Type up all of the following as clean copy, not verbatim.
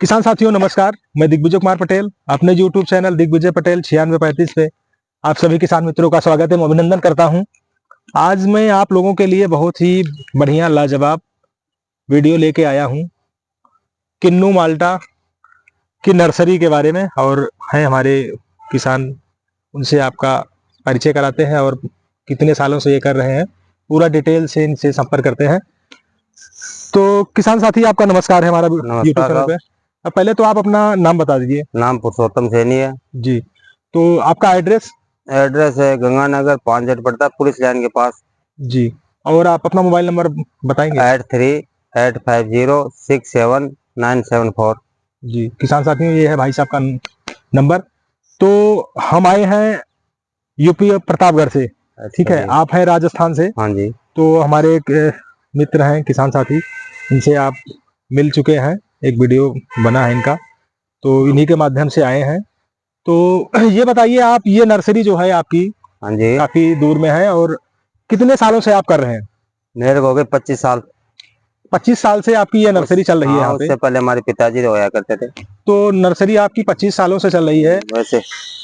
किसान साथियों नमस्कार। मैं दिग्विजय कुमार पटेल अपने YouTube चैनल दिग्विजय पटेल 9635 पे आप सभी किसान मित्रों का स्वागत है, अभिनंदन करता हूं। आज मैं आप लोगों के लिए बहुत ही बढ़िया लाजवाब वीडियो लेके आया हूं किन्नू माल्टा की नर्सरी के बारे में, और हैं हमारे किसान, उनसे आपका परिचय कराते हैं और कितने सालों से ये कर रहे हैं पूरा डिटेल से इनसे संपर्क करते हैं। तो किसान साथी आपका नमस्कार है हमारा यूट्यूब चैनल पे। अब पहले तो आप अपना नाम बता दीजिए। नाम पुरुषोत्तम सैनी है जी। तो आपका एड्रेस? एड्रेस है गंगानगर 5 जेट पड़ता है पुलिस लाइन के पास जी। और आप अपना मोबाइल नंबर बताएंगे? 8385067974। जी किसान साथियों, ये है भाई साहब का नंबर। तो हम आए हैं यूपी प्रतापगढ़ से, ठीक है, आप हैं राजस्थान से। हाँ जी। तो हमारे एक मित्र हैं किसान साथी, इनसे आप मिल चुके हैं, एक वीडियो बना है इनका, तो इन्हीं के माध्यम से आए हैं। तो ये बताइए आप, ये नर्सरी जो है आपकी, हाँ जी, काफी दूर में है और कितने सालों से आप कर रहे हैं? मेरे को हो गए 25 साल। 25 साल से आपकी ये नर्सरी चल रही है यहाँ पे? उससे पहले हमारे पिताजी रोया करते थे। तो नर्सरी आपकी 25 सालों से चल रही है वैसे।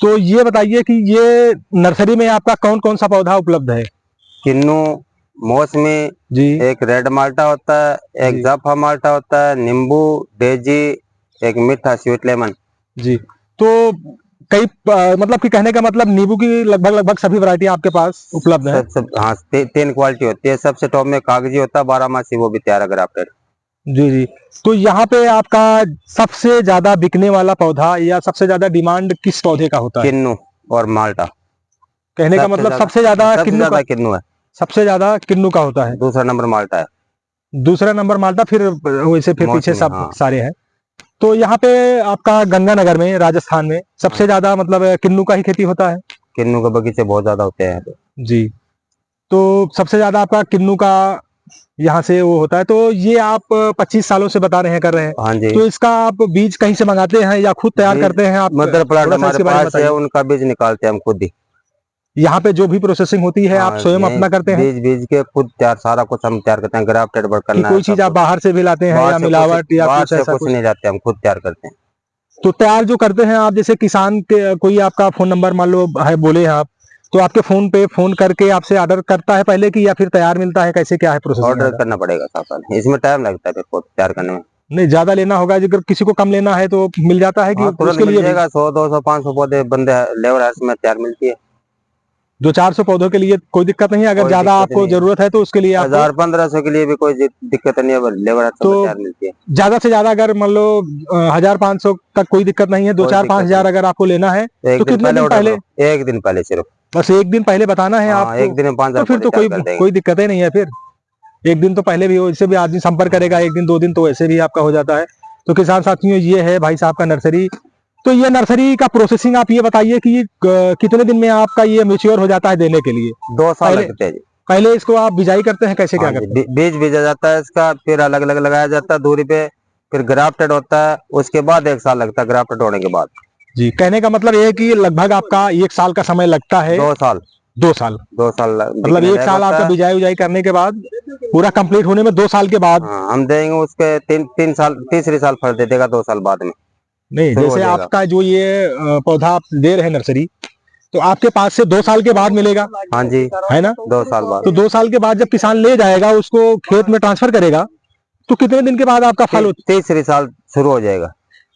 तो ये बताइए कि ये नर्सरी में आपका कौन कौन सा पौधा उपलब्ध है? किन्नू, मौसमी जी, एक रेड माल्टा होता है, एक जाफा माल्टा होता है, नींबू, डेजी, एक मीठा स्वीट लेमन। जी। तो कई मतलब कि कहने का मतलब नींबू की लगभग सभी वैरायटी आपके पास उपलब्ध है? सब हाँ, 3 क्वालिटी होती है। सबसे टॉप में कागजी होता है 12 मासी, वो भी तैयार ग्राफ्टेड। जी जी। तो यहाँ पे आपका सबसे ज्यादा बिकने वाला पौधा या सबसे ज्यादा डिमांड किस पौधे का होता है? किन्नू और माल्टा। कहने का मतलब सबसे ज्यादा किन्नू है। सबसे ज्यादा किन्नू का होता है। दूसरा नंबर माल्टा है। दूसरा नंबर माल्टा, फिर वैसे फिर पीछे सब हाँ। सारे हैं। तो यहाँ पे आपका गंगानगर में, राजस्थान में सबसे ज्यादा मतलब किन्नू का ही खेती होता है? किन्नू के बगीचे बहुत ज्यादा होते हैं यहाँ पे। जी। तो सबसे ज्यादा आपका किन्नू का यहाँ से वो होता है। तो ये आप 25 सालों से बता रहे हैं, कर रहे हैं? हाँ जी। तो इसका आप बीज कहीं से मंगाते हैं या खुद तैयार करते हैं आप? मदर प्लांट हमारे पास है, उनका बीज निकालते हैं हम खुद ही। यहाँ पे जो भी प्रोसेसिंग होती है आप स्वयं अपना करते हैं? बीज के खुद तैयार, सारा कुछ हम तैयार करते हैं। ग्राफ्टेड करना है। कोई चीज आप बाहर से भी लाते हैं या मिलावट या कुछ ऐसा? कुछ नहीं लाते, हम खुद तैयार करते हैं। तो तैयार जो करते हैं आप, जैसे किसान के कोई आपका फोन नंबर मान लो है, बोले आप, तो आपके फोन पे फोन करके आपसे ऑर्डर करता है पहले की, या फिर तैयार मिलता है? कैसे क्या है प्रोसेस? ऑर्डर करना पड़ेगा साथ, इसमें टाइम लगता है फिर खुद तैयार करने में। नहीं, ज्यादा लेना होगा, अगर किसी को कम लेना है तो मिल जाता है कि उसके लिए 100 200 500 पौधे बंदे लेबर हाउस में तैयार मिलती है। 200-400 पौधों के लिए कोई दिक्कत नहीं है। अगर ज्यादा आपको जरूरत है तो उसके लिए 1000-1500 के लिए भी कोई दिक्कत नहीं है, लेबर हाउस में तैयार मिलती है। ज्यादा से ज्यादा अगर मान लो 1000-500 तक कोई दिक्कत नहीं है। 2-4-5 अगर आपको लेना है तो कितने दिन पहले? एक दिन पहले, सिर्फ बस एक दिन पहले बताना है आपको। एक दिन में 5000 तो फिर तो कोई दिक्कत ही नहीं है। फिर एक दिन तो पहले भी हो, इससे भी आदमी संपर्क करेगा, एक दिन 2 दिन तो वैसे भी आपका हो जाता है। तो किसान साथियों, ये है भाई साहब का नर्सरी। तो ये नर्सरी का प्रोसेसिंग आप ये बताइए कि कितने दिन में आपका ये मैच्योर हो जाता है देने के लिए? 2 साल लगते हैं। पहले इसको आप बिजाई करते हैं, कैसे क्या करते हैं? बीज भेजा जाता है इसका, फिर अलग अलग लगाया जाता है दूरी पे, फिर ग्राफ्टेड होता है, उसके बाद 1 साल लगता है ग्राफ्टेड होने के बाद। जी, कहने का मतलब ये है कि लगभग आपका 1 साल का समय लगता है। 2 साल 2 साल मतलब 1 साल आपका बिजाई उजाई करने के बाद, पूरा कंप्लीट होने में 2 साल के बाद हम देंगे उसके 3 साल, तीसरे साल फल दे देगा 2 साल बाद में। नहीं, जैसे आपका जो ये पौधा आप दे रहे हैं नर्सरी, तो आपके पास से 2 साल के बाद मिलेगा? हाँ जी, है ना? 2 साल बाद। तो 2 साल के बाद जब किसान ले जाएगा, उसको खेत में ट्रांसफर करेगा, तो कितने दिन के बाद आपका फल? तीसरी साल शुरू हो जाएगा।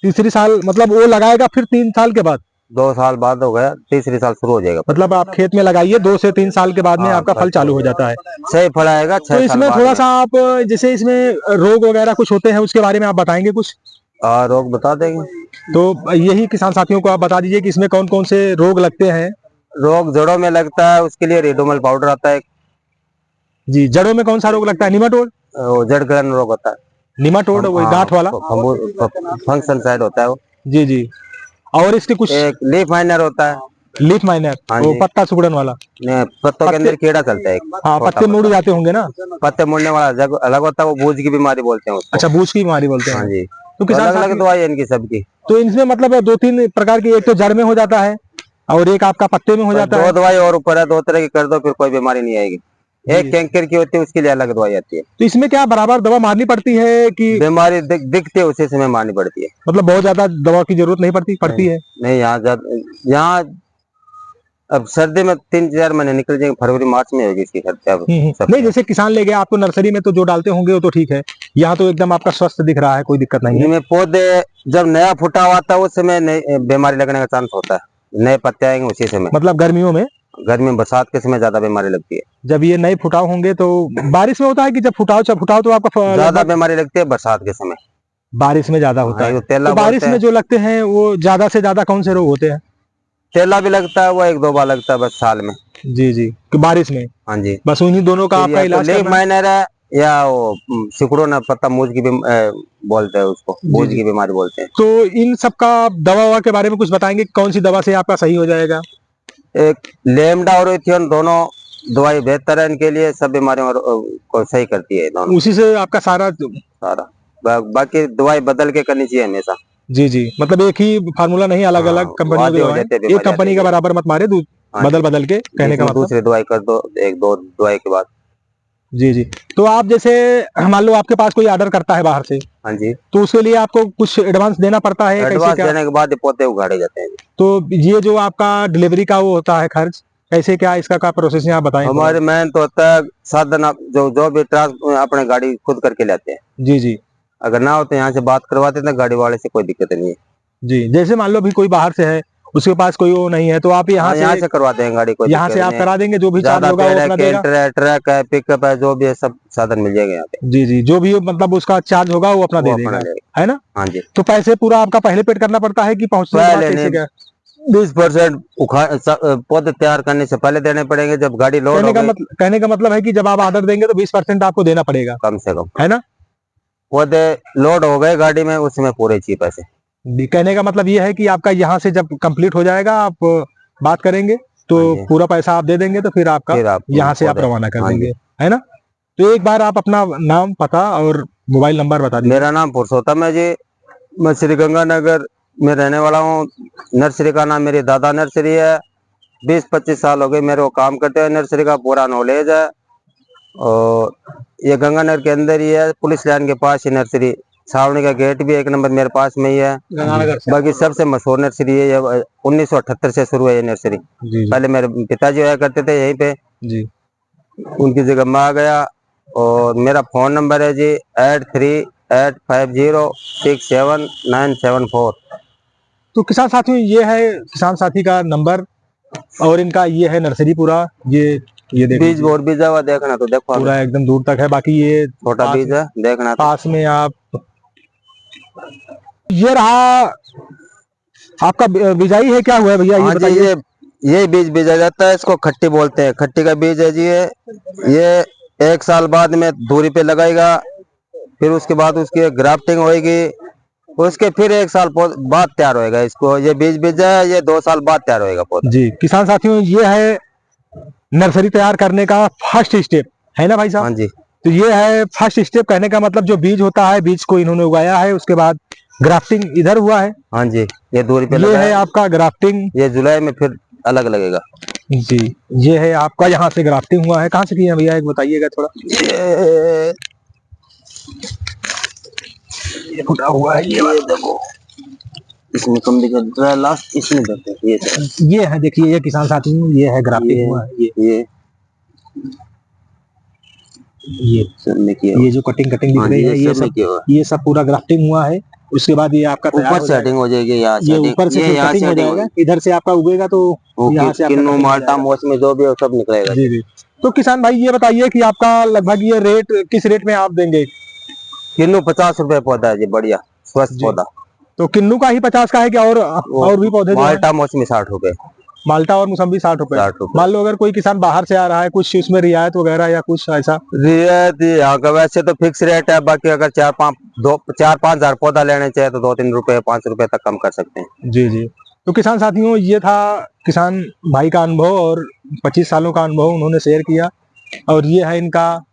तीसरी साल मतलब वो लगाएगा फिर 3 साल के बाद? 2 साल बाद हो गया, तीसरी साल शुरू हो जाएगा। मतलब आप खेत में लगाइए, 2 से 3 साल के बाद में आपका फल चालू हो जाता है। सही फल आएगा 6 साल तो इसमें थोड़ा सा आप, जैसे इसमें रोग वगैरह कुछ होते हैं, उसके बारे में आप बताएंगे कुछ? रोग बता देंगे। तो यही किसान साथियों को आप बता दीजिए कि इसमें कौन कौन से रोग लगते हैं। रोग जड़ों में लगता है, उसके लिए रेडोमल पाउडर आता है। जी, जड़ों में कौन सा रोग लगता है? निमाटोड? जड़ गलन रोग होता है। निमाटोड, वही गांठ वाला फंक्शन साइड होता है वो। जी जी। और इसके कुछ? एक लीफ माइनर होता है। लीफ माइनर, वो पत्ता सुगड़न वाला? पत्तों के अंदर कीड़ा चलता है। हाँ, पत्ते मुड़ जाते होंगे ना? पत्ते मुड़ने वाला अलग होता है, वो बूझ की बीमारी बोलते हैं उसको। अच्छा, बूझ की बीमारी बोलते हैं। हाँ जी। तो किसान अलग अलग दवाई है इनकी सबकी। तो इनमें मतलब 2-3 प्रकार की, एक तो जड़ में हो जाता है और एक आपका पत्ते में हो जाता है। 2 दवाई और ऊपर है, 2 तरह की कर दो, फिर कोई बीमारी नहीं आएगी। एक कैंकर की होती है, उसके लिए अलग दवाई आती है। तो इसमें क्या बराबर दवा मारनी पड़ती है कि बीमारी दिखती है उसी समय मारनी पड़ती है? मतलब बहुत ज्यादा दवा की जरूरत नहीं पड़ती है? नहीं, यहाँ अब सर्दी में 3-4 महीने निकल जाएंगे, फरवरी मार्च में होगी इसकी खर्चा। नहीं, जैसे किसान ले गया आपको नर्सरी में तो जो डालते होंगे वो तो ठीक है, यहाँ तो एकदम आपका स्वस्थ दिख रहा है, कोई दिक्कत नहीं है। इनमें पौधे जब नया फुटा हुआ था उस समय बीमारी लगने का चांस होता है, नए पत्ते आएंगे उसी समय। मतलब गर्मियों में? गर्मी बरसात के समय ज्यादा बीमारी लगती है। जब ये नए फुटाव होंगे तो बारिश में होता है कि जब फुटाव तो आपका ज्यादा बीमारी लगती है बरसात के समय। बारिश में ज्यादा होता है। तेला तो बारिश में जो लगते हैं वो ज्यादा से ज्यादा कौन से रोग होते हैं? तेला भी लगता है, वो 1-2 बार लगता है बस साल में। जी जी, कि बारिश में? हाँ जी, बस उन्हीं दोनों का आपका इलाज लीफ करना है? माइनर है या वो सिकुड़ो ना पत्ता मूज की बोलते हैं उसको, मूज की बीमारी बोलते हैं। तो इन सब का दवा के बारे में कुछ बताएंगे, कौन सी दवा से आपका सही हो जाएगा? एक लेमडा और एथियन दोनों दवाई बेहतर है इनके लिए, सब बीमारियों को सही करती है दोनों। उसी से आपका सारा बाकी दवाई बदल के करनी चाहिए हमेशा। जी जी, मतलब एक ही फार्मूला नहीं, अलग अलग कंपनियों की दवाएं, एक कंपनी का बराबर मत मारे, बदल बदल के, कहने का मतलब। दूसरी दवाई कर दो 1-2 दवाई के बाद। जी जी। तो आप जैसे मान लो आपके पास कोई ऑर्डर करता है बाहर से, हाँ जी, तो उसके लिए आपको कुछ एडवांस देना पड़ता है? एडवांस देने के बाद पौधे उगाड़े जाते हैं। तो ये जो आपका डिलीवरी का वो होता है खर्च, कैसे क्या इसका का प्रोसेस है, आप बताएं। हमारे मेन तो होता है साधन, आप जो भी अपने गाड़ी खुद करके लाते हैं। जी जी। अगर ना हो तो यहाँ से बात करवाते हैं गाड़ी वाले से, कोई दिक्कत नहीं है। जी, जैसे मान लो भी कोई बाहर से है, उसके पास कोई वो नहीं है, तो आप यहाँ से करवाते हैं गाड़ी को, यहाँ से आप करा देंगे, जो भी चार्ज होगा वो अपना देगा। ट्रक है, पिकअप है, जो भी है सब साधन मिल जाएगा यहाँ पे। जी जी, जो भी मतलब उसका चार्ज होगा वो अपना दे देगा, है ना? हाँ जी। तो पैसे पूरा आपका पहले पेड करना पड़ता है कि पहुँचने के बाद कैसे क्या? 20% पौधे तैयार करने से पहले देने पड़ेंगे, जब गाड़ी लोड कहने का मतलब है कि जब आप ऑर्डर देंगे तो 20% आपको देना पड़ेगा कम से कम, है ना? पौधे लोड हो गए गाड़ी में उसमें पूरे चाहिए पैसे। कहने का मतलब ये है कि आपका यहाँ से जब कंप्लीट हो जाएगा, आप बात करेंगे तो पूरा पैसा आप दे देंगे, तो फिर आपका यहाँ से आप रवाना कर देंगे, है ना? तो एक बार आप अपना नाम, पता और मोबाइल नंबर बता दीजिए। मेरा नाम पुरुषोत्तम है जी, मैं श्री गंगानगर में रहने वाला हूँ। नर्सरी का नाम मेरी दादा नर्सरी है। 20-25 साल हो गए मेरे को काम करते हुए, नर्सरी का पूरा नॉलेज है। और ये गंगानगर के अंदर ही है, पुलिस लाइन के पास ही नर्सरी, छावनी का गेट भी 1 नंबर मेरे पास में ही है। बाकी सबसे मशहूर नर्सरी है, 1978 से शुरू है ये नर्सरी। पहले मेरे पिताजी आया करते थे यहीं पे जी, उनकी जगह मैं आ गया। और मेरा फोन नंबर है जी 8385067974। तो किसान साथियों, ये है किसान साथी का नंबर, और इनका ये है नर्सरी पूरा। ये बीज और बीजा हुआ देखना तो देखो, पूरा एकदम दूर तक है। बाकी ये छोटा बीज है, देखना पास में आप। ये रहा आपका बिजाई है, क्या हुआ है भैया ये बताइए? ये बीज बीजा जाता है, इसको खट्टी बोलते हैं, खट्टी का बीज है जी। ये 1 साल बाद में धूरी पे लगाएगा, फिर उसके बाद उसकी ग्राफ्टिंग होएगी, उसके फिर 1 साल बाद तैयार होएगा। इसको ये बीज बीजा है, ये 2 साल बाद तैयार होएगा पौधा। जी किसान साथियों, ये है नर्सरी तैयार करने का फर्स्ट स्टेप, है ना भाई साहब? हाँ जी। तो ये है फर्स्ट स्टेप, कहने का मतलब जो बीज होता है, बीज को इन्होंने उगाया है, उसके बाद ग्राफ्टिंग इधर हुआ है। हाँ जी, ये दूरी पे ये है आपका ग्राफ्टिंग, ये जुलाई में फिर अलग लगेगा जी। ये है आपका, यहाँ से ग्राफ्टिंग हुआ है। कहाँ से किया भैया, एक बताइएगा थोड़ा। ये फुटा हुआ है, ये देखो, इसमें कम दिखा रहा है, लास्ट इसमें करते हैं। ये है, देखिए, ये किसान साथी, ये है ग्राफ्टिंग हुआ है। ये जो कटिंग दिख रही है, ये सब पूरा ग्राफ्टिंग हुआ है। उसके बाद ये आपका ऊपर सेटिंग हो जाएगी, ये ऊपर से कटिंग हो जाएगा, इधर से आपका उगेगा तो यहाँ से किन्नू माल्टा मौसमी जो भी हो सब निकलेगा। जी जी। तो किसान भाई ये बताइए कि आपका लगभग ये रेट किस रेट में आप देंगे? किन्नू 50 रुपए पौधा है जी, बढ़िया स्वस्थ पौधा। तो किन्नू का ही 50 का है क्या, और भी पौधे? माल्टा मौसमी 60 रुपए, माल्टा और मौसम्बी 60 रुपए। मान लो अगर कोई किसान बाहर से आ रहा है, कुछ उसमें रियायत वगैरह या कुछ ऐसा? रियायत यहाँ का वैसे तो फिक्स रेट है, बाकी अगर 4-5 हजार पौधा लेने चाहिए तो 2-3 रुपए 5 रुपए तक कम कर सकते हैं। जी जी। तो किसान साथियों, ये था किसान भाई का अनुभव, और 25 सालों का अनुभव उन्होंने शेयर किया। और ये है इनका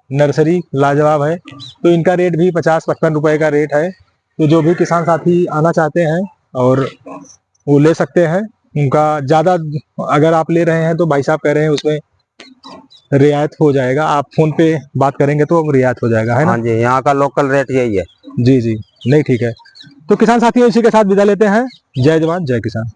नर्सरी, लाजवाब है। तो इनका रेट भी 50-55 रुपए का रेट है। तो जो भी किसान साथी आना चाहते हैं और वो ले सकते हैं। उनका ज़्यादा अगर आप ले रहे हैं तो भाई साहब कह रहे हैं उसमें रियायत हो जाएगा। आप फोन पे बात करेंगे तो रियायत हो जाएगा, है ना? हाँ जी, यहाँ का लोकल रेट यही है। जी जी, नहीं ठीक है। तो किसान साथियों, इसी के साथ विदा लेते हैं। जय जवान जय किसान।